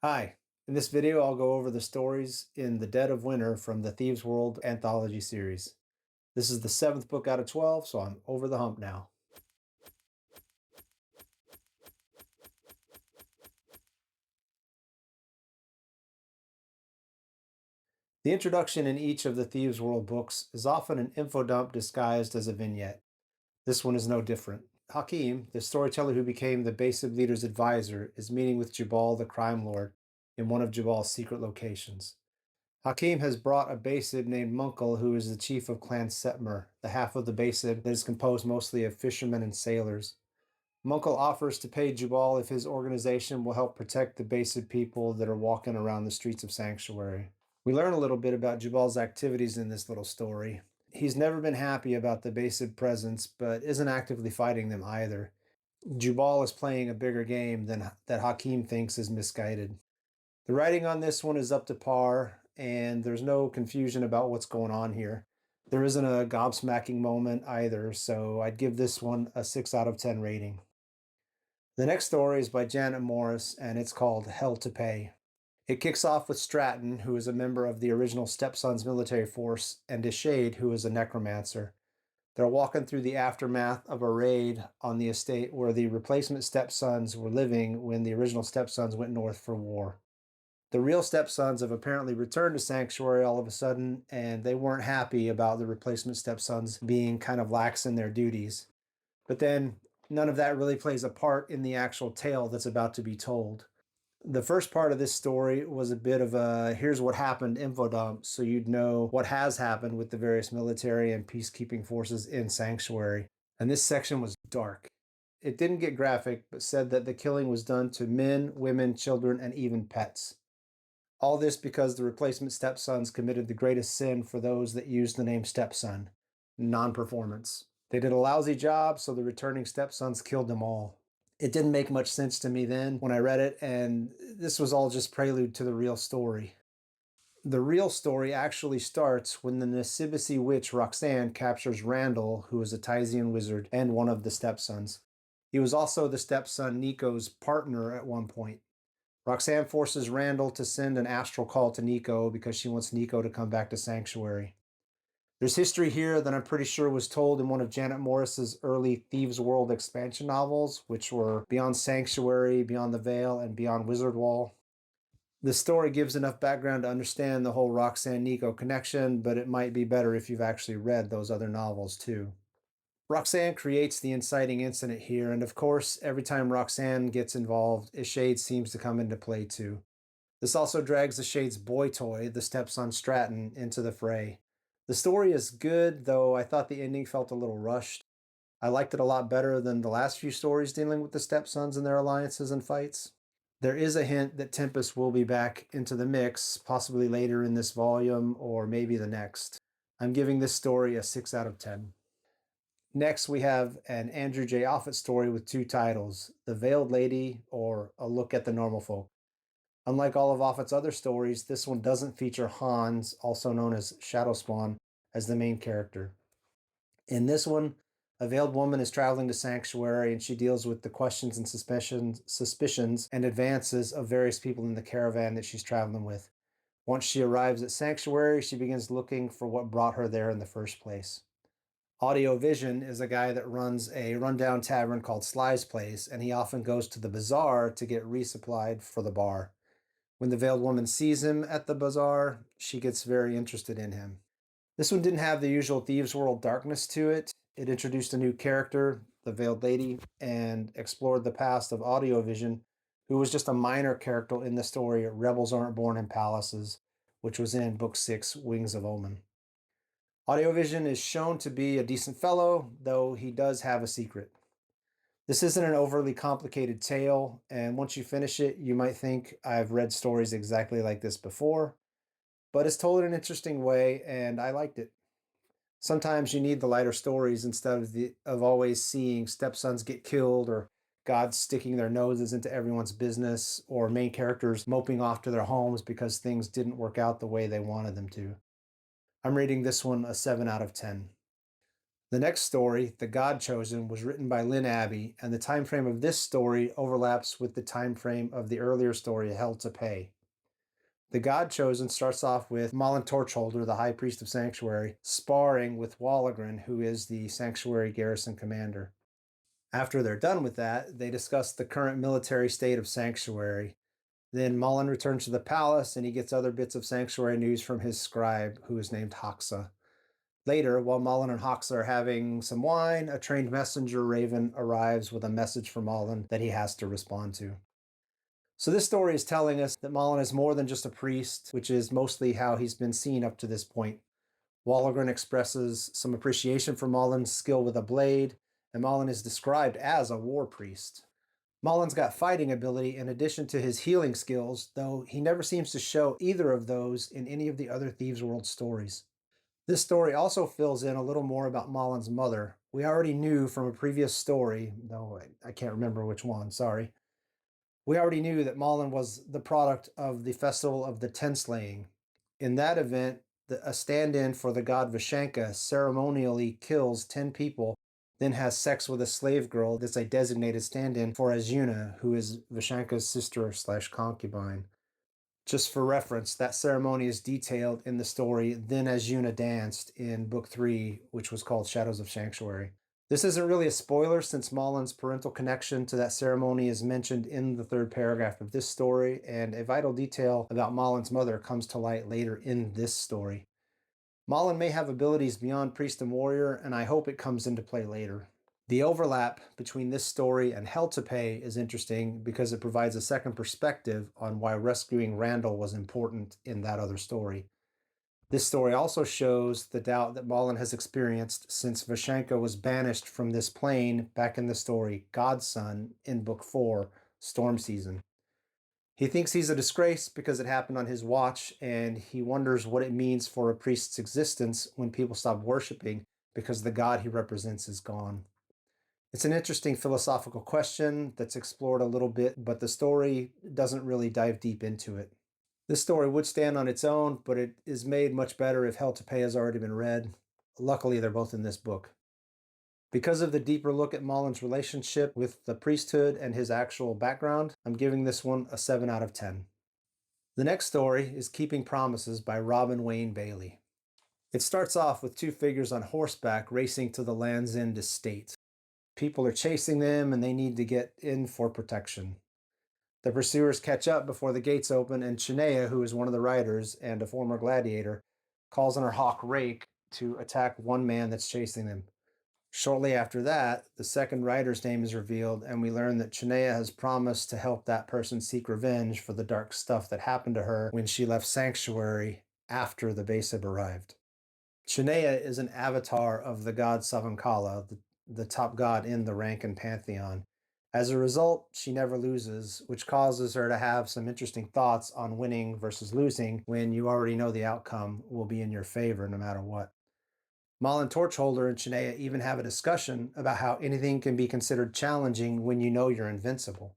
Hi, in this video I'll go over the stories in The Dead of Winter from the Thieves World anthology series. This is the 7th book out of 12, so I'm over the hump now. The introduction in each of the Thieves World books is often an info dump disguised as a vignette. This one is no different. Hakiem, the storyteller who became the base leader's advisor, is meeting with Jubal the crimelord in one of Jubal's secret locations. Hakim has brought a Basib named Munkle, who is the chief of Clan Setmer, the half of the Basib that is composed mostly of fishermen and sailors. Munkle offers to pay Jubal if his organization will help protect the Basib people that are walking around the streets of Sanctuary. We learn a little bit about Jubal's activities in this little story. He's never been happy about the Basib presence, but isn't actively fighting them either. Jubal is playing a bigger game than that Hakim thinks is misguided. The writing on this one is up to par, and there's no confusion about what's going on here. There isn't a gobsmacking moment either, so I'd give this one a 6 out of 10 rating. The next story is by Janet Morris, and it's called Hell to Pay. It kicks off with Stratton, who is a member of the original Stepsons military force, and Ishade, who is a necromancer. They're walking through the aftermath of a raid on the estate where the replacement stepsons were living when the original stepsons went north for war. The real stepsons have apparently returned to Sanctuary all of a sudden, and they weren't happy about the replacement stepsons being kind of lax in their duties. But then none of that really plays a part in the actual tale that's about to be told. The first part of this story was a bit of a here's what happened info dump, so you'd know what has happened with the various military and peacekeeping forces in Sanctuary. And this section was dark. It didn't get graphic, but said that the killing was done to men, women, children, and even pets. All this because the replacement stepsons committed the greatest sin for those that used the name stepson: non-performance. They did a lousy job, so the returning stepsons killed them all. It didn't make much sense to me then when I read it, and this was all just prelude to the real story. The real story actually starts when the Nasibici witch Roxanne captures Randall, who is a Tysian wizard and one of the stepsons. He was also the stepson Nico's partner at one point. Roxanne forces Randall to send an astral call to Nico because she wants Nico to come back to Sanctuary. There's history here that I'm pretty sure was told in one of Janet Morris's early Thieves World expansion novels, which were Beyond Sanctuary, Beyond the Veil, and Beyond Wizard Wall. The story gives enough background to understand the whole Roxanne-Nico connection, but it might be better if you've actually read those other novels too. Roxanne creates the inciting incident here, and of course, every time Roxanne gets involved, Ishade seems to come into play too. This also drags Ishade's boy toy, the stepson Stratton, into the fray. The story is good, though I thought the ending felt a little rushed. I liked it a lot better than the last few stories dealing with the stepsons and their alliances and fights. There is a hint that Tempest will be back into the mix, possibly later in this volume or maybe the next. I'm giving this story a 6 out of 10. Next, we have an Andrew J. Offit story with two titles, The Veiled Lady or A Look at the Normal Folk. Unlike all of Offit's other stories, this one doesn't feature Hans, also known as Shadowspawn, as the main character. In this one, a veiled woman is traveling to Sanctuary and she deals with the questions and suspicions and advances of various people in the caravan that she's traveling with. Once she arrives at Sanctuary, she begins looking for what brought her there in the first place. Audio Vision is a guy that runs a rundown tavern called Sly's Place, and he often goes to the bazaar to get resupplied for the bar. When the veiled woman sees him at the bazaar, she gets very interested in him. This one didn't have the usual Thieves World darkness to it. It introduced a new character, the Veiled Lady, and explored the past of Audio Vision, who was just a minor character in the story Rebels Aren't Born in Palaces, which was in Book 6, Wings of Omen. Audiovision is shown to be a decent fellow, though he does have a secret. This isn't an overly complicated tale, and once you finish it, you might think I've read stories exactly like this before, but it's told in an interesting way, and I liked it. Sometimes you need the lighter stories instead of always seeing stepsons get killed or gods sticking their noses into everyone's business or main characters moping off to their homes because things didn't work out the way they wanted them to. I'm rating this one a 7 out of 10. The next story, The God Chosen, was written by Lynn Abbey, and the time frame of this story overlaps with the time frame of the earlier story, Hell to Pay. The God Chosen starts off with Molin Torchholder, the High Priest of Sanctuary, sparring with Wallagren, who is the Sanctuary garrison commander. After they're done with that, they discuss the current military state of Sanctuary. Then Molin returns to the palace and he gets other bits of Sanctuary news from his scribe, who is named Hoxa. Later, while Molin and Hoxa are having some wine, a trained messenger raven arrives with a message from Molin that he has to respond to. So this story is telling us that Molin is more than just a priest, which is mostly how he's been seen up to this point. Wallagren expresses some appreciation for Molin's skill with a blade, and Molin is described as a war priest. Molin's got fighting ability in addition to his healing skills, though he never seems to show either of those in any of the other Thieves World stories. This story also fills in a little more about Molin's mother. We already knew from a previous story, though I can't remember which one, sorry. We already knew that Molin was the product of the Festival of the Ten Slaying. In that event, a stand-in for the god Vishanka ceremonially kills 10 people, then has sex with a slave girl that's a designated stand-in for Azuna, who is Vishanka's sister/concubine. Just for reference, that ceremony is detailed in the story Then Azuna Danced in Book 3, which was called Shadows of Sanctuary. This isn't really a spoiler since Molin's parental connection to that ceremony is mentioned in the third paragraph of this story, and a vital detail about Molin's mother comes to light later in this story. Molin may have abilities beyond priest and warrior, and I hope it comes into play later. The overlap between this story and Hell to Pay is interesting because it provides a second perspective on why rescuing Randall was important in that other story. This story also shows the doubt that Molin has experienced since Vishanka was banished from this plane back in the story God's Son in Book 4, Storm Season. He thinks he's a disgrace because it happened on his watch, and he wonders what it means for a priest's existence when people stop worshiping because the god he represents is gone. It's an interesting philosophical question that's explored a little bit, but the story doesn't really dive deep into it. This story would stand on its own, but it is made much better if Hell to Pay has already been read. Luckily, they're both in this book. Because of the deeper look at Molin's relationship with the priesthood and his actual background, I'm giving this one a 7 out of 10. The next story is Keeping Promises by Robin Wayne Bailey. It starts off with two figures on horseback racing to the Land's End estate. People are chasing them and they need to get in for protection. The pursuers catch up before the gates open, and Chinea, who is one of the riders and a former gladiator, calls on her hawk Rake to attack one man that's chasing them. Shortly after that, the second rider's name is revealed, and we learn that Chinea has promised to help that person seek revenge for the dark stuff that happened to her when she left Sanctuary after the Basib arrived. Chinea is an avatar of the god Savankala, the top god in the Rankin pantheon. As a result, she never loses, which causes her to have some interesting thoughts on winning versus losing when you already know the outcome will be in your favor no matter what. Molin Torchholder and Chinea even have a discussion about how anything can be considered challenging when you know you're invincible.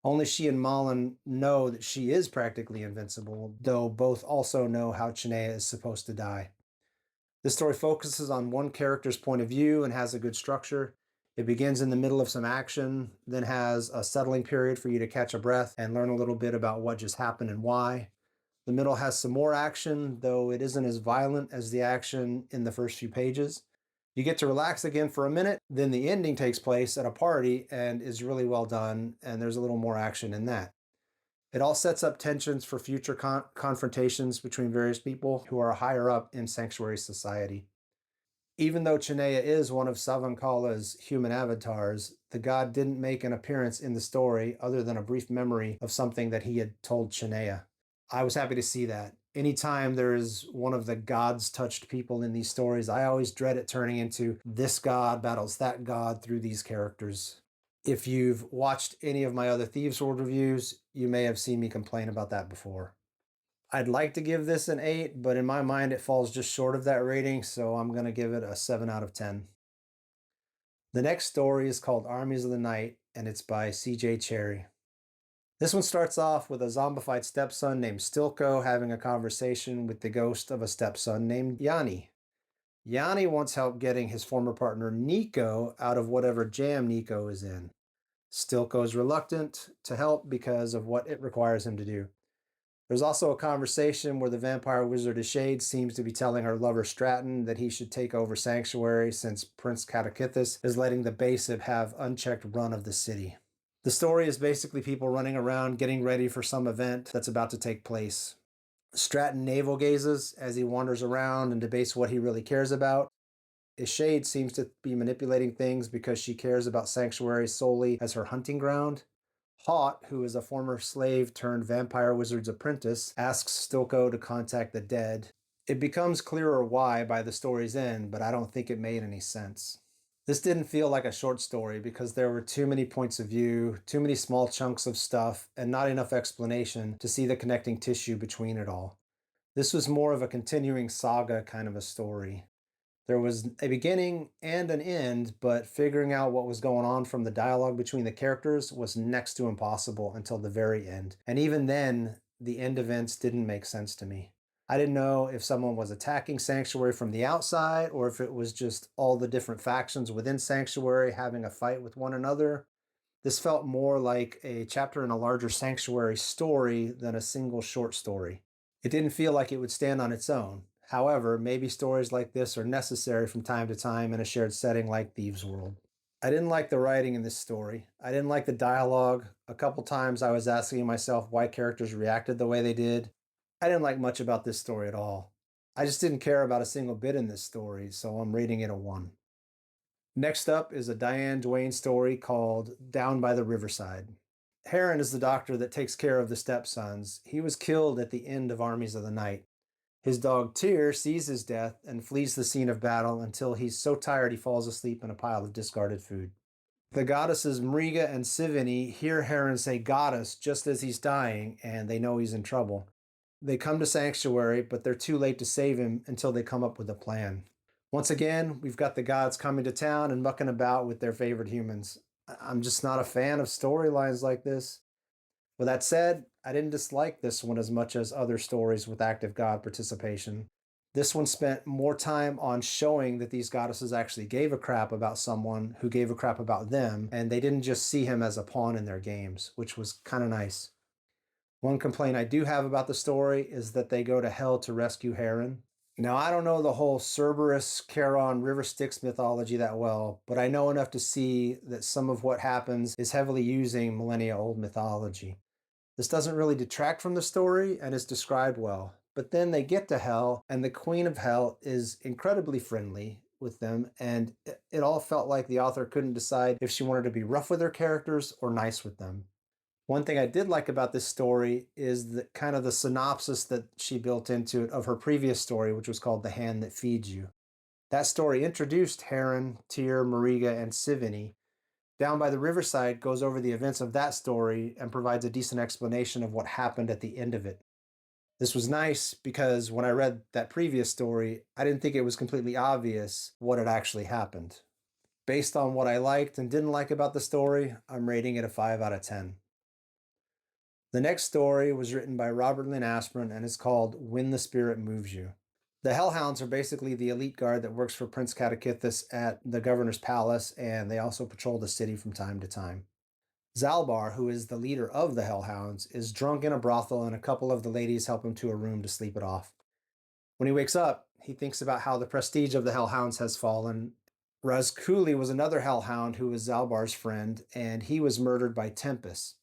Only she and Molin know that she is practically invincible, though both also know how Chinea is supposed to die. This story focuses on one character's point of view and has a good structure. It begins in the middle of some action, then has a settling period for you to catch a breath and learn a little bit about what just happened and why. The middle has some more action, though it isn't as violent as the action in the first few pages. You get to relax again for a minute, then the ending takes place at a party and is really well done, and there's a little more action in that. It all sets up tensions for future confrontations between various people who are higher up in Sanctuary society. Even though Chinea is one of Savankala's human avatars, the god didn't make an appearance in the story other than a brief memory of something that he had told Chinea. I was happy to see that. Anytime there is one of the gods touched people in these stories, I always dread it turning into this god battles that god through these characters. If you've watched any of my other Thieves World reviews, you may have seen me complain about that before. I'd like to give this an 8, but in my mind it falls just short of that rating, so I'm going to give it a 7 out of 10. The next story is called Armies of the Night, and it's by C.J. Cherry. This one starts off with a zombified stepson named Stilko having a conversation with the ghost of a stepson named Yanni. Yanni wants help getting his former partner Nico out of whatever jam Nico is in. Stilko is reluctant to help because of what it requires him to do. There's also a conversation where the vampire wizard Ishade seems to be telling her lover Stratton that he should take over Sanctuary since Prince Catechithus is letting the Basib have unchecked run of the city. The story is basically people running around getting ready for some event that's about to take place. Stratton navel gazes as he wanders around and debates what he really cares about. Ishade seems to be manipulating things because she cares about Sanctuary solely as her hunting ground. Haught, who is a former slave turned vampire wizard's apprentice, asks Stilko to contact the dead. It becomes clearer why by the story's end, but I don't think it made any sense. This didn't feel like a short story because there were too many points of view, too many small chunks of stuff, and not enough explanation to see the connecting tissue between it all. This was more of a continuing saga kind of a story. There was a beginning and an end, but figuring out what was going on from the dialogue between the characters was next to impossible until the very end. And even then, the end events didn't make sense to me. I didn't know if someone was attacking Sanctuary from the outside or if it was just all the different factions within Sanctuary having a fight with one another. This felt more like a chapter in a larger Sanctuary story than a single short story. It didn't feel like it would stand on its own. However, maybe stories like this are necessary from time to time in a shared setting like Thieves World. I didn't like the writing in this story. I didn't like the dialogue. A couple times I was asking myself why characters reacted the way they did. I didn't like much about this story at all. I just didn't care about a single bit in this story, so I'm rating it a 1. Next up is a Diane Duane story called Down by the Riverside. Heron is the doctor that takes care of the stepsons. He was killed at the end of Armies of the Night. His dog Tyr sees his death and flees the scene of battle until he's so tired he falls asleep in a pile of discarded food. The goddesses Mriga and Sivini hear Heron say goddess just as he's dying, and they know he's in trouble. They come to Sanctuary, but they're too late to save him until they come up with a plan. Once again, we've got the gods coming to town and mucking about with their favorite humans. I'm just not a fan of storylines like this. With that said, I didn't dislike this one as much as other stories with active god participation. This one spent more time on showing that these goddesses actually gave a crap about someone who gave a crap about them, and they didn't just see him as a pawn in their games, which was kind of nice. One complaint I do have about the story is that they go to hell to rescue Heron. Now, I don't know the whole Cerberus, Charon, River Styx mythology that well, but I know enough to see that some of what happens is heavily using millennia old mythology. This doesn't really detract from the story and is described well. But then they get to hell, and the Queen of Hell is incredibly friendly with them, and it all felt like the author couldn't decide if she wanted to be rough with her characters or nice with them. One thing I did like about this story is the kind of the synopsis that she built into it of her previous story, which was called The Hand That Feeds You. That story introduced Heron, Tyr, Mariga, and Sivini. Down by the Riverside goes over the events of that story and provides a decent explanation of what happened at the end of it. This was nice because when I read that previous story, I didn't think it was completely obvious what had actually happened. Based on what I liked and didn't like about the story, I'm rating it a 5 out of 10. The next story was written by Robert Lynn Asprin and is called When the Spirit Moves You. The Hellhounds are basically the elite guard that works for Prince Catechithus at the governor's palace, and they also patrol the city from time to time. Zalbar, who is the leader of the Hellhounds, is drunk in a brothel, and a couple of the ladies help him to a room to sleep it off. When he wakes up, he thinks about how the prestige of the Hellhounds has fallen. Razkuli was another Hellhound who was Zalbar's friend, and he was murdered by Tempest.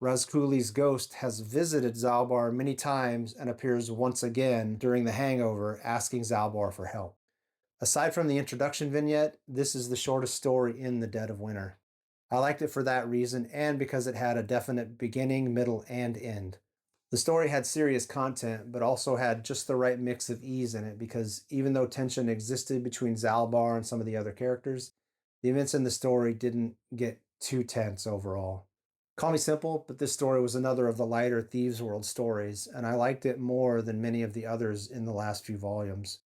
Razkuli's ghost has visited Zalbar many times and appears once again during the hangover, asking Zalbar for help. Aside from the introduction vignette, this is the shortest story in The Dead of Winter. I liked it for that reason and because it had a definite beginning, middle, and end. The story had serious content, but also had just the right mix of ease in it because even though tension existed between Zalbar and some of the other characters, the events in the story didn't get too tense overall. Call me simple, but this story was another of the lighter Thieves World stories, and I liked it more than many of the others in the last few volumes.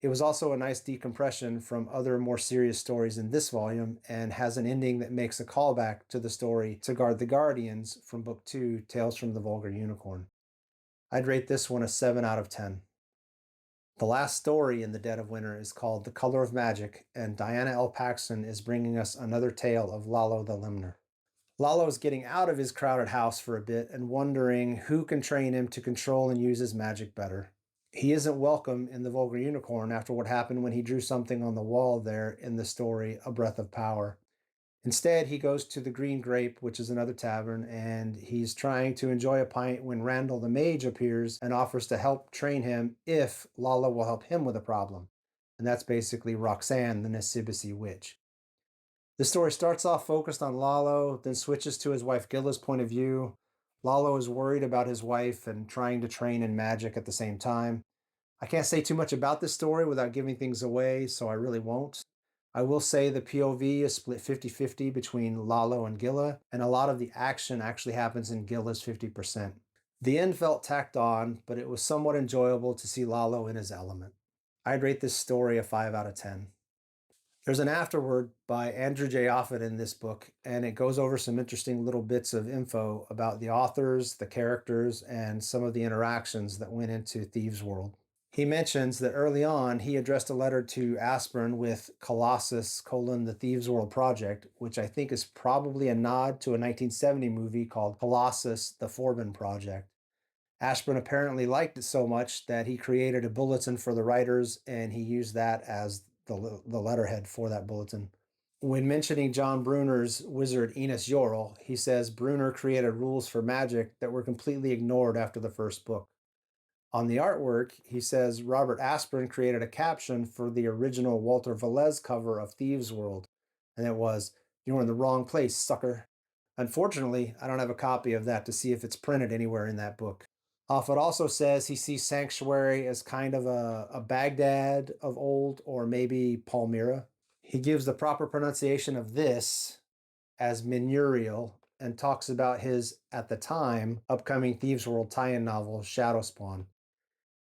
It was also a nice decompression from other more serious stories in this volume and has an ending that makes a callback to the story To Guard the Guardians from Book 2, Tales from the Vulgar Unicorn. I'd rate this one a 7 out of 10. The last story in The Dead of Winter is called The Color of Magic, and Diana L. Paxson is bringing us another tale of Lalo the Limner. Lalo is getting out of his crowded house for a bit and wondering who can train him to control and use his magic better. He isn't welcome in the Vulgar Unicorn after what happened when he drew something on the wall there in the story, A Breath of Power. Instead, he goes to the Green Grape, which is another tavern, and he's trying to enjoy a pint when Randall the Mage appears and offers to help train him if Lalo will help him with a problem. And that's basically Roxanne, the Nacibisi witch. The story starts off focused on Lalo, then switches to his wife Gilla's point of view. Lalo is worried about his wife and trying to train in magic at the same time. I can't say too much about this story without giving things away, so I really won't. I will say the POV is split 50-50 between Lalo and Gilla, and a lot of the action actually happens in Gilla's 50%. The end felt tacked on, but it was somewhat enjoyable to see Lalo in his element. I'd rate this story a 5 out of 10. There's an afterword by Andrew J. Offit in this book, and it goes over some interesting little bits of info about the authors, the characters, and some of the interactions that went into Thieves World. He mentions that early on, he addressed a letter to Aspirin with Colossus, the Thieves World Project, which I think is probably a nod to a 1970 movie called Colossus, the Forbin Project. Aspirin apparently liked it so much that he created a bulletin for the writers, and he used that as the letterhead for that bulletin. When mentioning John Brunner's wizard Enos Yorl, he says Brunner created rules for magic that were completely ignored after the first book. On the artwork, he says Robert Aspirin created a caption for the original Walter Velez cover of Thieves World, and it was, "You're in the wrong place, sucker." Unfortunately, I don't have a copy of that to see if it's printed anywhere in that book. Offit also says he sees Sanctuary as kind of a Baghdad of old, or maybe Palmyra. He gives the proper pronunciation of this as Minuriel and talks about his, at the time, upcoming Thieves World tie-in novel, Shadowspawn.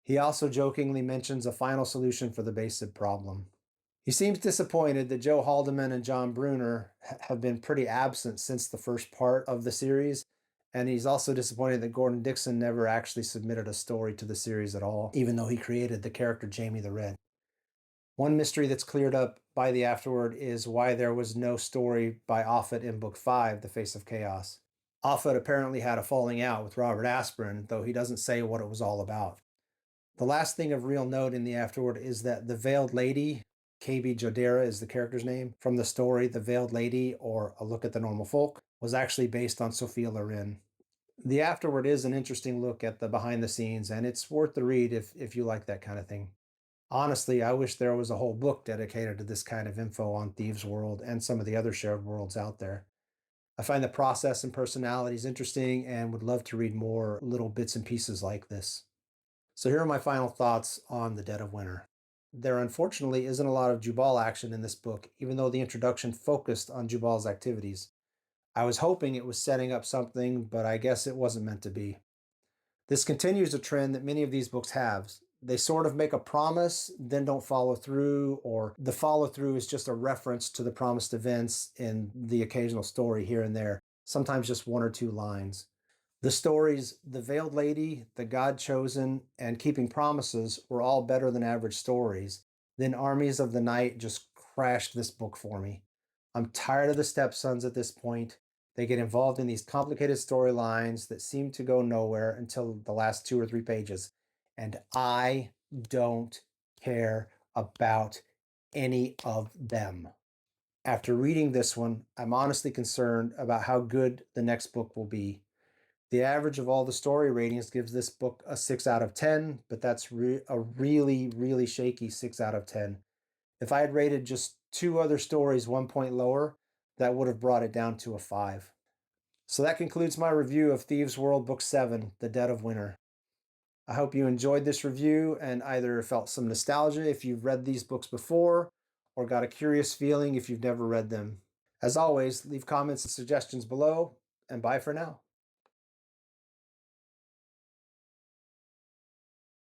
He also jokingly mentions a final solution for the basic problem. He seems disappointed that Joe Haldeman and John Brunner have been pretty absent since the first part of the series, and he's also disappointed that Gordon Dixon never actually submitted a story to the series at all, even though he created the character Jamie the Red. One mystery that's cleared up by the Afterward is why there was no story by Offit in Book 5, The Face of Chaos. Offit apparently had a falling out with Robert Aspirin, though he doesn't say what it was all about. The last thing of real note in the Afterward is that the Veiled Lady, KB Jodera is the character's name, from the story The Veiled Lady, or A Look at the Normal Folk, was actually based on Sophia Loren. The Afterward is an interesting look at the behind the scenes, and it's worth the read if you like that kind of thing. Honestly, I wish there was a whole book dedicated to this kind of info on Thieves World and some of the other shared worlds out there. I find the process and personalities interesting and would love to read more little bits and pieces like this. So here are my final thoughts on The Dead of Winter. There unfortunately isn't a lot of Jubal action in this book, even though the introduction focused on Jubal's activities. I was hoping it was setting up something, but I guess it wasn't meant to be. This continues a trend that many of these books have. They sort of make a promise, then don't follow through, or the follow through is just a reference to the promised events in the occasional story here and there, sometimes just one or two lines. The stories The Veiled Lady, The God Chosen, and Keeping Promises were all better than average stories. Then Armies of the Night just crashed this book for me. I'm tired of the stepsons at this point. They get involved in these complicated storylines that seem to go nowhere until the last 2 or 3 pages. And I don't care about any of them. After reading this one, I'm honestly concerned about how good the next book will be. The average of all the story ratings gives this book a 6 out of 10, but that's a really, really shaky 6 out of 10. If I had rated just 2 other stories 1 point lower, that would have brought it down to a 5. So that concludes my review of Thieves World Book 7, The Dead of Winter. I hope you enjoyed this review and either felt some nostalgia if you've read these books before, or got a curious feeling if you've never read them. As always, leave comments and suggestions below, and bye for now.